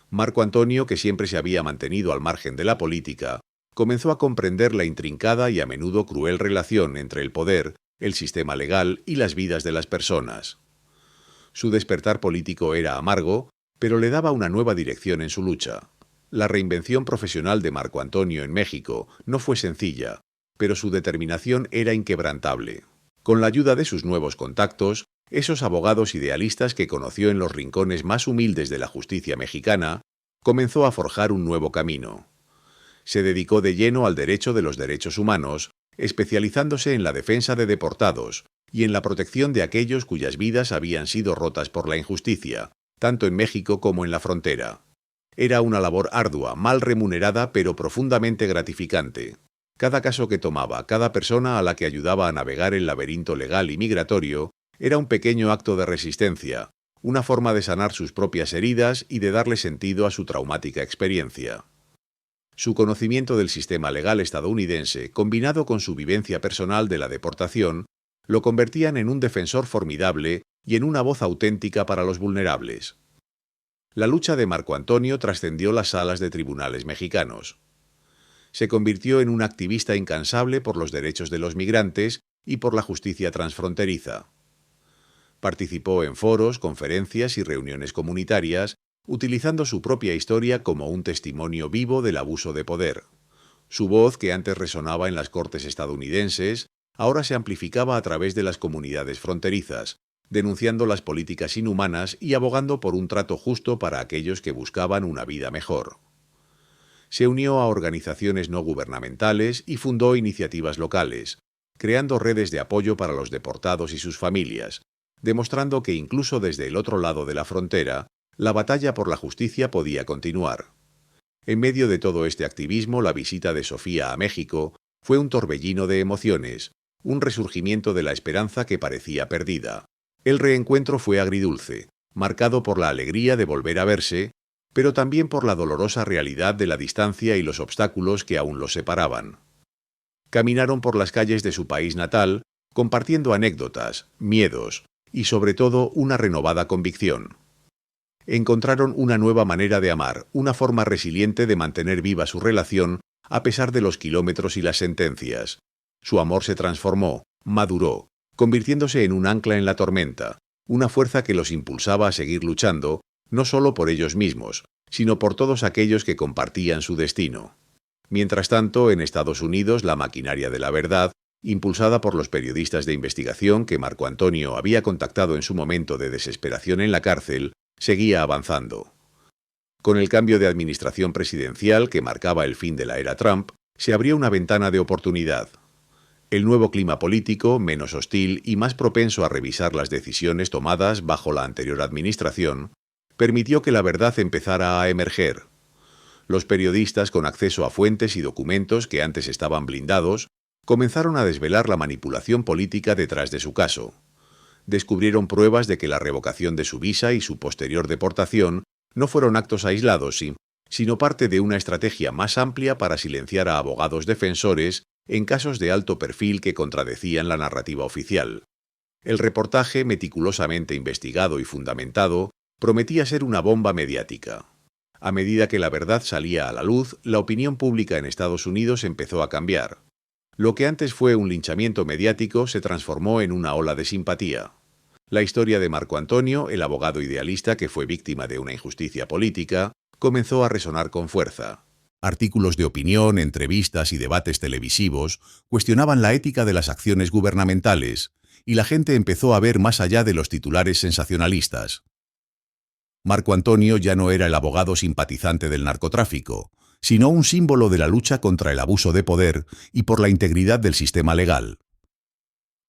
Marco Antonio, que siempre se había mantenido al margen de la política, comenzó a comprender la intrincada y a menudo cruel relación entre el poder, el sistema legal y las vidas de las personas. Su despertar político era amargo, pero le daba una nueva dirección en su lucha. La reinvención profesional de Marco Antonio en México no fue sencilla, pero su determinación era inquebrantable. Con la ayuda de sus nuevos contactos, esos abogados idealistas que conoció en los rincones más humildes de la justicia mexicana, comenzó a forjar un nuevo camino. Se dedicó de lleno al derecho de los derechos humanos, especializándose en la defensa de deportados y en la protección de aquellos cuyas vidas habían sido rotas por la injusticia, tanto en México como en la frontera. Era una labor ardua, mal remunerada, pero profundamente gratificante. Cada caso que tomaba, cada persona a la que ayudaba a navegar el laberinto legal y migratorio, era un pequeño acto de resistencia, una forma de sanar sus propias heridas y de darle sentido a su traumática experiencia. Su conocimiento del sistema legal estadounidense, combinado con su vivencia personal de la deportación, lo convertían en un defensor formidable y en una voz auténtica para los vulnerables. La lucha de Marco Antonio trascendió las salas de tribunales mexicanos. Se convirtió en un activista incansable por los derechos de los migrantes y por la justicia transfronteriza. Participó en foros, conferencias y reuniones comunitarias, utilizando su propia historia como un testimonio vivo del abuso de poder. Su voz, que antes resonaba en las cortes estadounidenses, ahora se amplificaba a través de las comunidades fronterizas, denunciando las políticas inhumanas y abogando por un trato justo para aquellos que buscaban una vida mejor. Se unió a organizaciones no gubernamentales y fundó iniciativas locales, creando redes de apoyo para los deportados y sus familias, demostrando que incluso desde el otro lado de la frontera, la batalla por la justicia podía continuar. En medio de todo este activismo, la visita de Sofía a México fue un torbellino de emociones, un resurgimiento de la esperanza que parecía perdida. El reencuentro fue agridulce, marcado por la alegría de volver a verse, pero también por la dolorosa realidad de la distancia y los obstáculos que aún los separaban. Caminaron por las calles de su país natal, compartiendo anécdotas, miedos y, sobre todo, una renovada convicción. Encontraron una nueva manera de amar, una forma resiliente de mantener viva su relación a pesar de los kilómetros y las sentencias. Su amor se transformó, maduró, convirtiéndose en un ancla en la tormenta, una fuerza que los impulsaba a seguir luchando, no solo por ellos mismos, sino por todos aquellos que compartían su destino. Mientras tanto, en Estados Unidos, la maquinaria de la verdad, impulsada por los periodistas de investigación que Marco Antonio había contactado en su momento de desesperación en la cárcel, seguía avanzando. Con el cambio de administración presidencial que marcaba el fin de la era Trump, se abrió una ventana de oportunidad. El nuevo clima político, menos hostil y más propenso a revisar las decisiones tomadas bajo la anterior administración, permitió que la verdad empezara a emerger. Los periodistas con acceso a fuentes y documentos que antes estaban blindados comenzaron a desvelar la manipulación política detrás de su caso. Descubrieron pruebas de que la revocación de su visa y su posterior deportación no fueron actos aislados, sino parte de una estrategia más amplia para silenciar a abogados defensores en casos de alto perfil que contradecían la narrativa oficial. El reportaje, meticulosamente investigado y fundamentado, prometía ser una bomba mediática. A medida que la verdad salía a la luz, la opinión pública en Estados Unidos empezó a cambiar. Lo que antes fue un linchamiento mediático se transformó en una ola de simpatía. La historia de Marco Antonio, el abogado idealista que fue víctima de una injusticia política, comenzó a resonar con fuerza. Artículos de opinión, entrevistas y debates televisivos cuestionaban la ética de las acciones gubernamentales, y la gente empezó a ver más allá de los titulares sensacionalistas. Marco Antonio ya no era el abogado simpatizante del narcotráfico, sino un símbolo de la lucha contra el abuso de poder y por la integridad del sistema legal.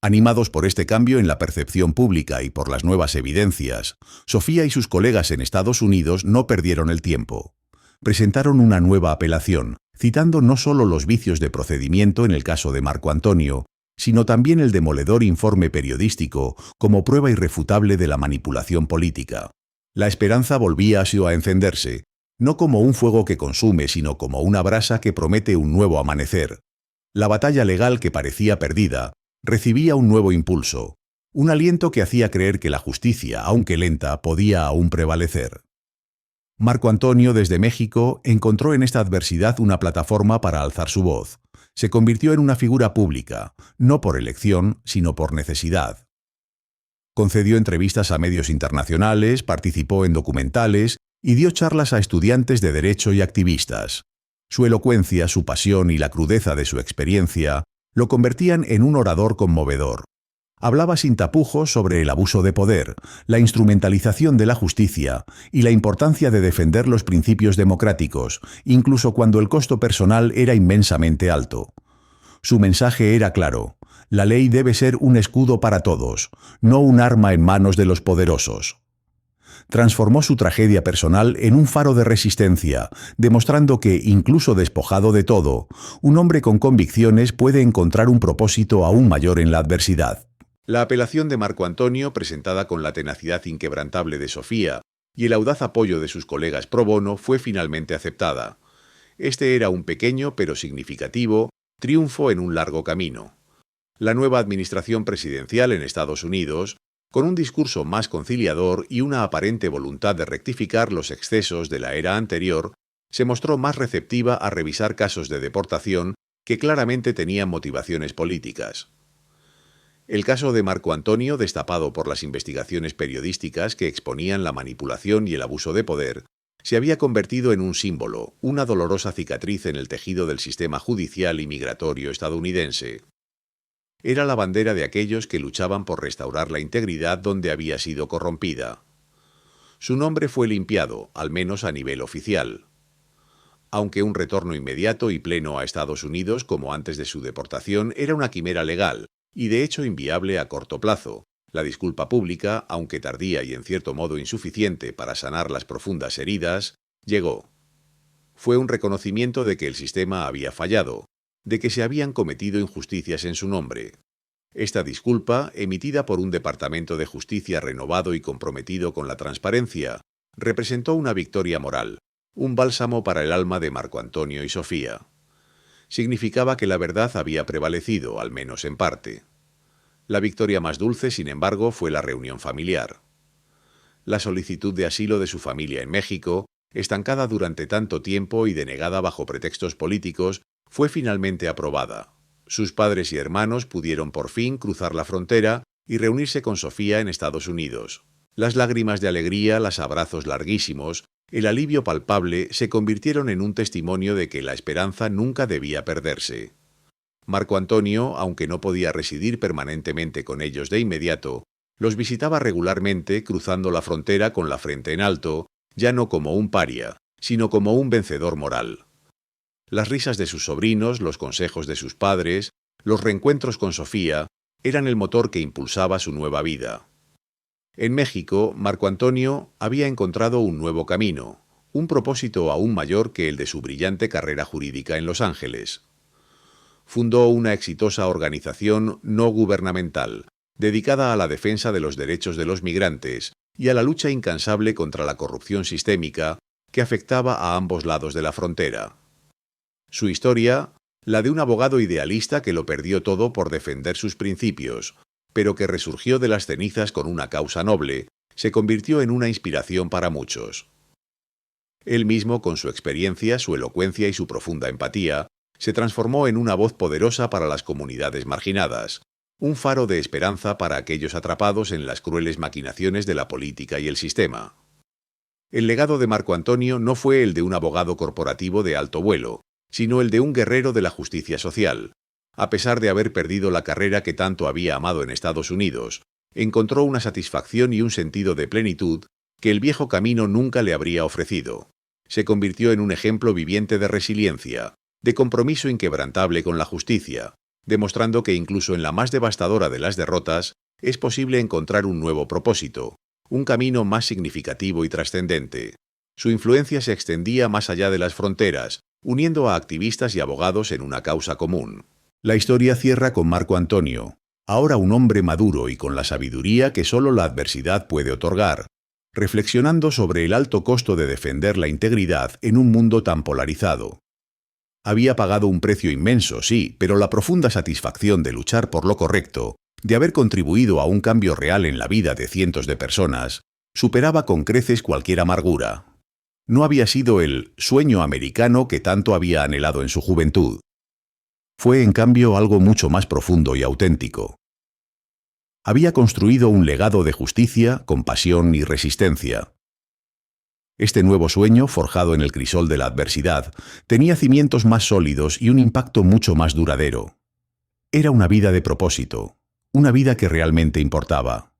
Animados por este cambio en la percepción pública y por las nuevas evidencias, Sofía y sus colegas en Estados Unidos no perdieron el tiempo. Presentaron una nueva apelación, citando no solo los vicios de procedimiento en el caso de Marco Antonio, sino también el demoledor informe periodístico como prueba irrefutable de la manipulación política. La esperanza volvía a encenderse, no como un fuego que consume, sino como una brasa que promete un nuevo amanecer. La batalla legal que parecía perdida recibía un nuevo impulso, un aliento que hacía creer que la justicia, aunque lenta, podía aún prevalecer. Marco Antonio, desde México, encontró en esta adversidad una plataforma para alzar su voz. Se convirtió en una figura pública, no por elección, sino por necesidad. Concedió entrevistas a medios internacionales, participó en documentales y dio charlas a estudiantes de derecho y activistas. Su elocuencia, su pasión y la crudeza de su experiencia lo convertían en un orador conmovedor. Hablaba sin tapujos sobre el abuso de poder, la instrumentalización de la justicia y la importancia de defender los principios democráticos, incluso cuando el costo personal era inmensamente alto. Su mensaje era claro: la ley debe ser un escudo para todos, no un arma en manos de los poderosos. Transformó su tragedia personal en un faro de resistencia, demostrando que, incluso despojado de todo, un hombre con convicciones puede encontrar un propósito aún mayor en la adversidad. La apelación de Marco Antonio, presentada con la tenacidad inquebrantable de Sofía y el audaz apoyo de sus colegas pro bono, fue finalmente aceptada. Este era un pequeño pero significativo triunfo en un largo camino. La nueva administración presidencial en Estados Unidos, con un discurso más conciliador y una aparente voluntad de rectificar los excesos de la era anterior, se mostró más receptiva a revisar casos de deportación que claramente tenían motivaciones políticas. El caso de Marco Antonio, destapado por las investigaciones periodísticas que exponían la manipulación y el abuso de poder, se había convertido en un símbolo, una dolorosa cicatriz en el tejido del sistema judicial y migratorio estadounidense. Era la bandera de aquellos que luchaban por restaurar la integridad donde había sido corrompida. Su nombre fue limpiado, al menos a nivel oficial. Aunque un retorno inmediato y pleno a Estados Unidos, como antes de su deportación, era una quimera legal, y de hecho inviable a corto plazo, la disculpa pública, aunque tardía y en cierto modo insuficiente para sanar las profundas heridas, llegó. Fue un reconocimiento de que el sistema había fallado, de que se habían cometido injusticias en su nombre. Esta disculpa, emitida por un Departamento de Justicia renovado y comprometido con la transparencia, representó una victoria moral, un bálsamo para el alma de Marco Antonio y Sofía. Significaba que la verdad había prevalecido, al menos en parte. La victoria más dulce, sin embargo, fue la reunión familiar. La solicitud de asilo de su familia en México, estancada durante tanto tiempo y denegada bajo pretextos políticos, fue finalmente aprobada. Sus padres y hermanos pudieron por fin cruzar la frontera y reunirse con Sofía en Estados Unidos. Las lágrimas de alegría, los abrazos larguísimos, el alivio palpable se convirtieron en un testimonio de que la esperanza nunca debía perderse. Marco Antonio, aunque no podía residir permanentemente con ellos de inmediato, los visitaba regularmente cruzando la frontera con la frente en alto, ya no como un paria, sino como un vencedor moral. Las risas de sus sobrinos, los consejos de sus padres, los reencuentros con Sofía, eran el motor que impulsaba su nueva vida. En México, Marco Antonio había encontrado un nuevo camino, un propósito aún mayor que el de su brillante carrera jurídica en Los Ángeles. Fundó una exitosa organización no gubernamental, dedicada a la defensa de los derechos de los migrantes y a la lucha incansable contra la corrupción sistémica que afectaba a ambos lados de la frontera. Su historia, la de un abogado idealista que lo perdió todo por defender sus principios, pero que resurgió de las cenizas con una causa noble, se convirtió en una inspiración para muchos. Él mismo, con su experiencia, su elocuencia y su profunda empatía, se transformó en una voz poderosa para las comunidades marginadas, un faro de esperanza para aquellos atrapados en las crueles maquinaciones de la política y el sistema. El legado de Marco Antonio no fue el de un abogado corporativo de alto vuelo, sino el de un guerrero de la justicia social. A pesar de haber perdido la carrera que tanto había amado en Estados Unidos, encontró una satisfacción y un sentido de plenitud que el viejo camino nunca le habría ofrecido. Se convirtió en un ejemplo viviente de resiliencia, de compromiso inquebrantable con la justicia, demostrando que incluso en la más devastadora de las derrotas es posible encontrar un nuevo propósito, un camino más significativo y trascendente. Su influencia se extendía más allá de las fronteras, uniendo a activistas y abogados en una causa común. La historia cierra con Marco Antonio, ahora un hombre maduro y con la sabiduría que solo la adversidad puede otorgar, reflexionando sobre el alto costo de defender la integridad en un mundo tan polarizado. Había pagado un precio inmenso, sí, pero la profunda satisfacción de luchar por lo correcto, de haber contribuido a un cambio real en la vida de cientos de personas, superaba con creces cualquier amargura. No había sido el sueño americano que tanto había anhelado en su juventud. Fue, en cambio, algo mucho más profundo y auténtico. Había construido un legado de justicia, compasión y resistencia. Este nuevo sueño, forjado en el crisol de la adversidad, tenía cimientos más sólidos y un impacto mucho más duradero. Era una vida de propósito, una vida que realmente importaba.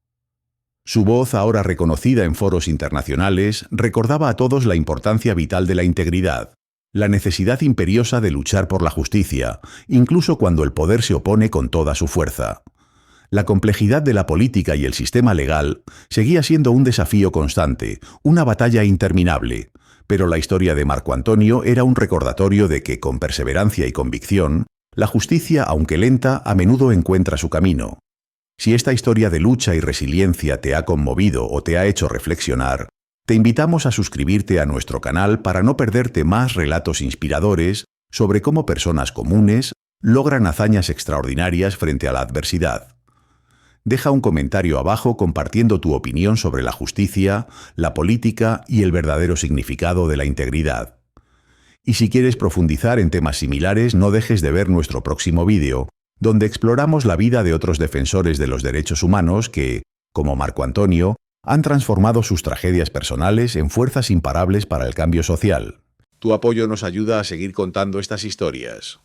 Su voz, ahora reconocida en foros internacionales, recordaba a todos la importancia vital de la integridad, la necesidad imperiosa de luchar por la justicia, incluso cuando el poder se opone con toda su fuerza. La complejidad de la política y el sistema legal seguía siendo un desafío constante, una batalla interminable, pero la historia de Marco Antonio era un recordatorio de que, con perseverancia y convicción, la justicia, aunque lenta, a menudo encuentra su camino. Si esta historia de lucha y resiliencia te ha conmovido o te ha hecho reflexionar, te invitamos a suscribirte a nuestro canal para no perderte más relatos inspiradores sobre cómo personas comunes logran hazañas extraordinarias frente a la adversidad. Deja un comentario abajo compartiendo tu opinión sobre la justicia, la política y el verdadero significado de la integridad. Y si quieres profundizar en temas similares, no dejes de ver nuestro próximo vídeo, donde exploramos la vida de otros defensores de los derechos humanos que, como Marco Antonio, han transformado sus tragedias personales en fuerzas imparables para el cambio social. Tu apoyo nos ayuda a seguir contando estas historias.